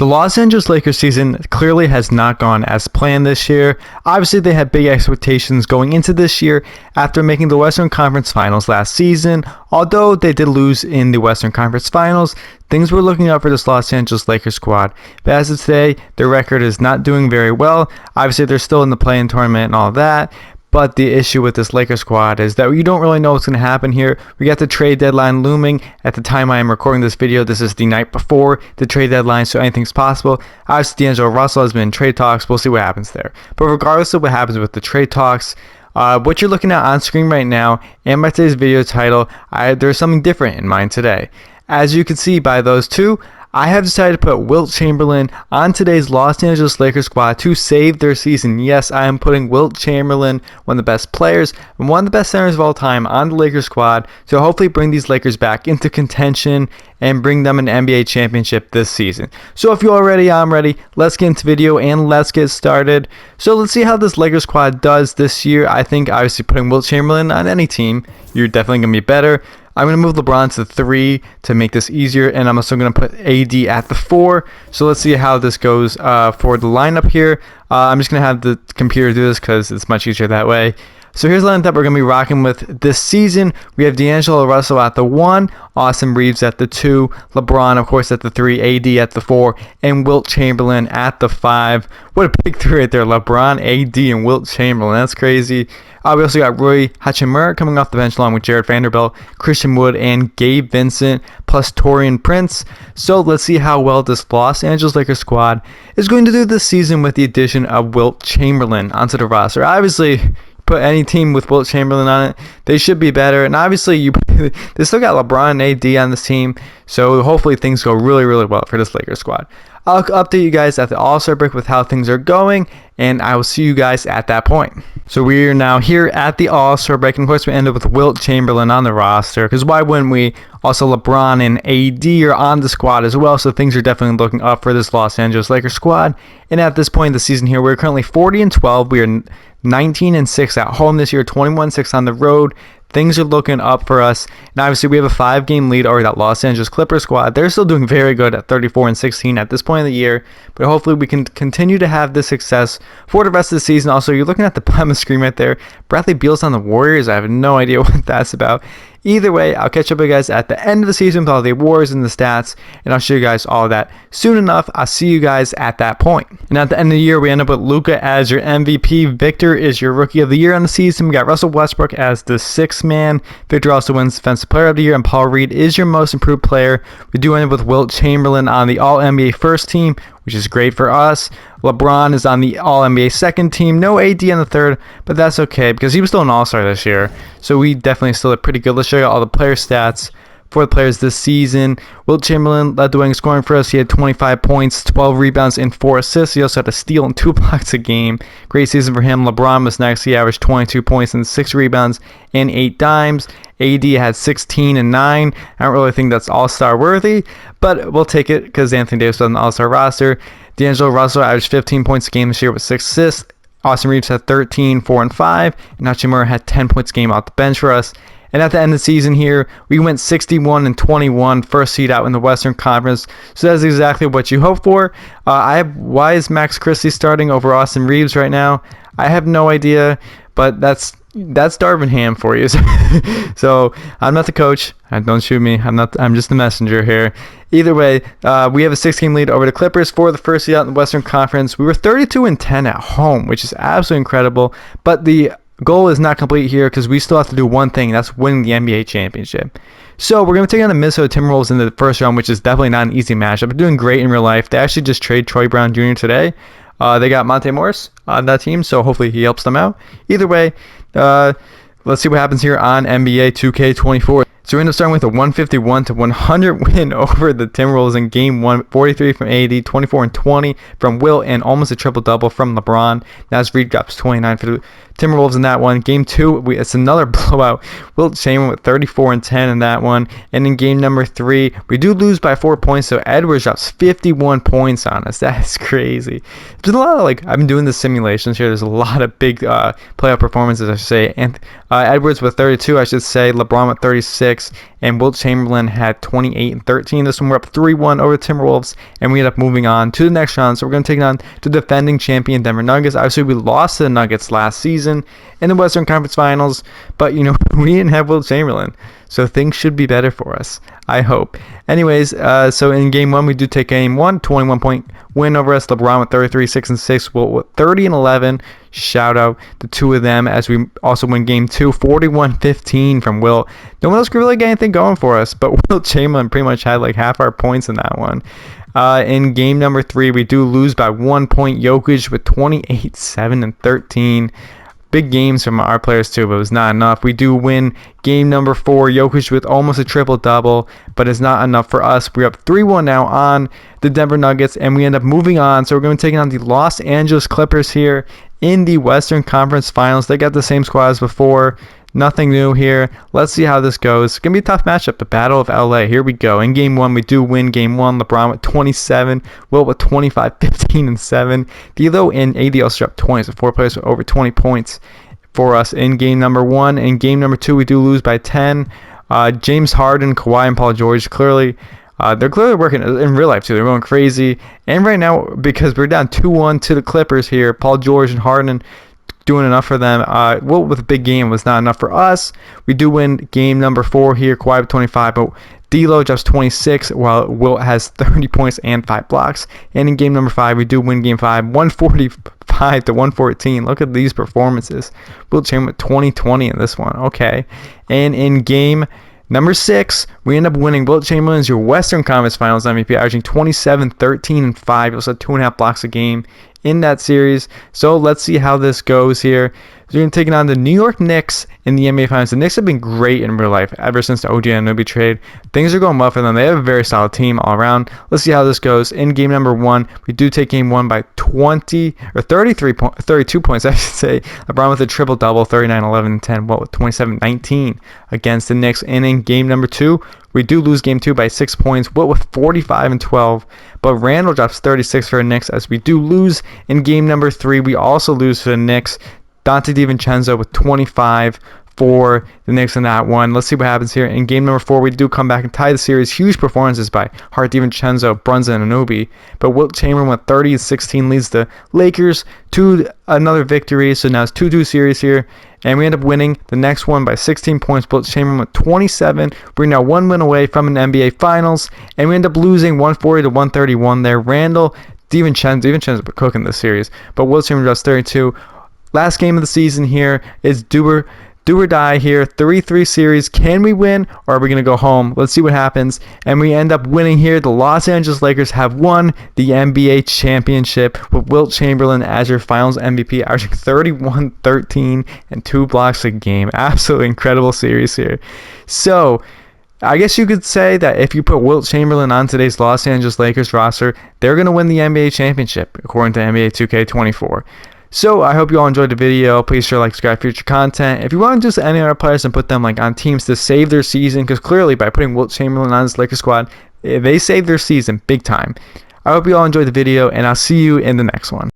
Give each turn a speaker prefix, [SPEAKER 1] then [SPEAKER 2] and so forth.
[SPEAKER 1] The Los Angeles Lakers season clearly has not gone as planned this year. Obviously, they had big expectations going into this year after making the Western Conference Finals last season. Although they did lose in the Western Conference Finals, things were looking up for this Los Angeles Lakers squad. But as of today, their record is not doing very well. Obviously, they're still in the play-in tournament and all that. But the issue with this Lakers squad is that you don't really know what's going to happen here. We got the trade deadline looming. At the time I am recording this video, this is the night before the trade deadline, so anything's possible. Obviously, D'Angelo Russell has been in trade talks. We'll see what happens there. But regardless of what happens with the trade talks, what you're looking at on screen right now and by today's video title, there's something different in mind today. As you can see by those two, I have decided to put Wilt Chamberlain on today's Los Angeles Lakers squad to save their season. Yes, I am putting Wilt Chamberlain, one of the best players and one of the best centers of all time, on the Lakers squad to hopefully bring these Lakers back into contention and bring them an NBA championship this season. So if you're all ready, I'm ready. Let's get into the video and let's get started. So let's see how this Lakers squad does this year. I think obviously putting Wilt Chamberlain on any team, you're definitely going to be better. I'm going to move LeBron to the 3 to make this easier, and I'm also going to put AD at the 4. So let's see how this goes for the lineup here. I'm just going to have the computer do this because it's much easier that way. So here's the lineup that we're going to be rocking with this season. We have D'Angelo Russell at the 1, Austin Reeves at the 2, LeBron, of course, at the 3, AD at the 4, and Wilt Chamberlain at the 5. What a big 3 right there. LeBron, AD, and Wilt Chamberlain. That's crazy. We also got Rui Hachimura coming off the bench along with Jared Vanderbilt, Christian Wood, and Gabe Vincent, plus Taurean Prince. So let's see how well this Los Angeles Lakers squad is going to do this season with the addition of Wilt Chamberlain onto the roster. Obviously, put any team with Wilt Chamberlain on it, they should be better. And obviously, they still got LeBron and AD on this team, so hopefully things go really, really well for this Lakers squad. I'll update you guys at the All-Star break with how things are going, and I will see you guys at that point. So we are now here at the All-Star break, and of course we end up with Wilt Chamberlain on the roster, because why wouldn't we? Also, LeBron and AD are on the squad as well, so things are definitely looking up for this Los Angeles Lakers squad. And at this point in the season here, we're currently 40-12. We are 19-6 at home this year, 21-6 on the road. Things are looking up for us. And obviously, we have a 5-game lead over that Los Angeles Clippers squad. They're still doing very good at 34-16 at this point of the year. But hopefully, we can continue to have this success for the rest of the season. Also, you're looking at the bottom of the screen right there. Bradley Beal's on the Warriors. I have no idea what that's about. Either way, I'll catch up with you guys at the end of the season with all the awards and the stats, and I'll show you guys all of that soon enough. I'll see you guys at that point. And at the end of the year, we end up with Luka as your MVP. Victor is your Rookie of the Year on the season. We got Russell Westbrook as the 6th man. Victor also wins Defensive Player of the Year, and Paul Reed is your Most Improved Player. We do end up with Wilt Chamberlain on the All-NBA First Team, which is great for us. LeBron is on the All-NBA second team. No AD on the third, but that's okay because he was still an All-Star this year. So we definitely still did pretty good. Let's show you all the player stats for the players this season. Wilt Chamberlain led the way in scoring for us. He had 25 points, 12 rebounds, and 4 assists. He also had a steal and 2 blocks a game. Great season for him. LeBron was next. He averaged 22 points and 6 rebounds and 8 dimes. AD had 16 and 9. I don't really think that's all-star worthy, but we'll take it because Anthony Davis was on the all-star roster. D'Angelo Russell averaged 15 points a game this year with 6 assists. Austin Reeves had 13, 4, and 5. And Hachimura had 10 points a game off the bench for us. And at the end of the season here, we went 61-21, first seed out in the Western Conference. So that's exactly what you hope for. Why is Max Christie starting over Austin Reeves right now? I have no idea, but that's Darvin Ham for you. So I'm not the coach. Don't shoot me. I'm just the messenger here. Either way, we have a 6-game lead over the Clippers for the first seed out in the Western Conference. We were 32-10 at home, which is absolutely incredible. But the goal is not complete here because we still have to do one thing, and that's winning the NBA championship. So we're going to take on the Minnesota Timberwolves in the first round, which is definitely not an easy matchup. They're doing great in real life. They actually just traded Troy Brown Jr. today. They got Monte Morris on that team, so hopefully he helps them out. Either way, let's see what happens here on NBA 2K24. So we end up starting with a 151-100 win over the Timberwolves in Game 1. 43 from AD, 24 and 20 from Wilt, and almost a triple-double from LeBron. Now as Reed drops 29 for the Timberwolves in that one. Game 2, it's another blowout. Wilt Chamberlain with 34 and 10 in that one. And in game number 3, we do lose by 4 points, so Edwards drops 51 points on us. That is crazy. There's a lot of, I've been doing the simulations here. There's a lot of big playoff performances, I should say. And Edwards with 32, I should say. LeBron with 36. 36, and Wilt Chamberlain had 28 and 13. This one we're up 3-1 over the Timberwolves, and we end up moving on to the next round. So we're going to take on the defending champion Denver Nuggets. Obviously, we lost to the Nuggets last season in the Western Conference Finals, but you know, we didn't have Wilt Chamberlain, so things should be better for us, I hope. Anyways, so in game one, we do take game one, 21-point win over us. LeBron with 33, 6 and 6, Wilt with 30 and 11. Shout out the two of them, as we also win game two, 41-15 from Wilt. No one else could really get anything going for us, but Wilt Chamberlain pretty much had like half our points in that one. In game number three, we do lose by 1 point. Jokic with 28, 7 and 13. Big games from our players too, but it was not enough. We do win game number four. Jokic with almost a triple-double, but it's not enough for us. We're up 3-1 now on the Denver Nuggets, and we end up moving on. So we're going to take on the Los Angeles Clippers here in the Western Conference Finals. They got the same squad as before. Nothing new here. Let's see how this goes. It's going to be a tough matchup, the Battle of LA. Here we go. In game one, we do win game one. LeBron with 27. Wilt with 25, 15, and 7. D'Lo and AD also up 20. So 4 players with over 20 points for us in game number one. In game number two, we do lose by 10. James Harden, Kawhi, and Paul George they're clearly working in real life too. They're going crazy. And right now, because we're down 2-1 to the Clippers here, Paul George and Harden doing enough for them. Wilt with a big game was not enough for us. We do win game number four here. Kawhi with 25, but D'Lo just 26, while Wilt has 30 points and 5 blocks. And in game number five, we do win game five, 145 to 114. Look at these performances. Wilt Chamberlain with 20 in this one. Okay. And in game number 6, we end up winning. Wilt Chamberlain is your Western Conference Finals MVP, averaging 27, 13, and 5. He also had 2.5 blocks a game in that series. So let's see how this goes here. So we're going to take on the New York Knicks in the NBA Finals. The Knicks have been great in real life ever since the OG Anunoby trade. Things are going well for them. They have a very solid team all around. Let's see how this goes. In game number one, we do take game one by 32 points, I should say. LeBron with a triple-double, 39, 11, and 10. Wilt with 27, 19 against the Knicks. And in game number two, we do lose game two by 6 points. Wilt with 45 and 12. But Randall drops 36 for the Knicks, as we do lose in game number three. We also lose for the Knicks. Dante DiVincenzo with 25 for the Knicks in that one. Let's see what happens here. In game number four, we do come back and tie the series. Huge performances by Hart, DiVincenzo, Brunson, and Anunoby. But Wilt Chamberlain with 30 and 16 leads the Lakers to another victory. So now it's 2-2 series here. And we end up winning the next one by 16 points. Wilt Chamberlain with 27. We're now 1 win away from an NBA Finals. And we end up losing 140 to 131 there. Randall, DiVincenzo cooking this series. But Wilt Chamberlain drops 32. Last game of the season here is do or die here. 3-3 series. Can we win, or are we going to go home? Let's see what happens. And we end up winning here. The Los Angeles Lakers have won the NBA championship with Wilt Chamberlain as your finals MVP, averaging 31, 13, and 2 blocks a game. Absolutely incredible series here. So I guess you could say that if you put Wilt Chamberlain on today's Los Angeles Lakers roster, they're going to win the NBA championship, according to NBA 2K24. So I hope you all enjoyed the video. Please share, like, subscribe for future content. If you want to just any other players and put them like on teams to save their season, because clearly by putting Wilt Chamberlain on this Lakers squad, they saved their season big time. I hope you all enjoyed the video, and I'll see you in the next one.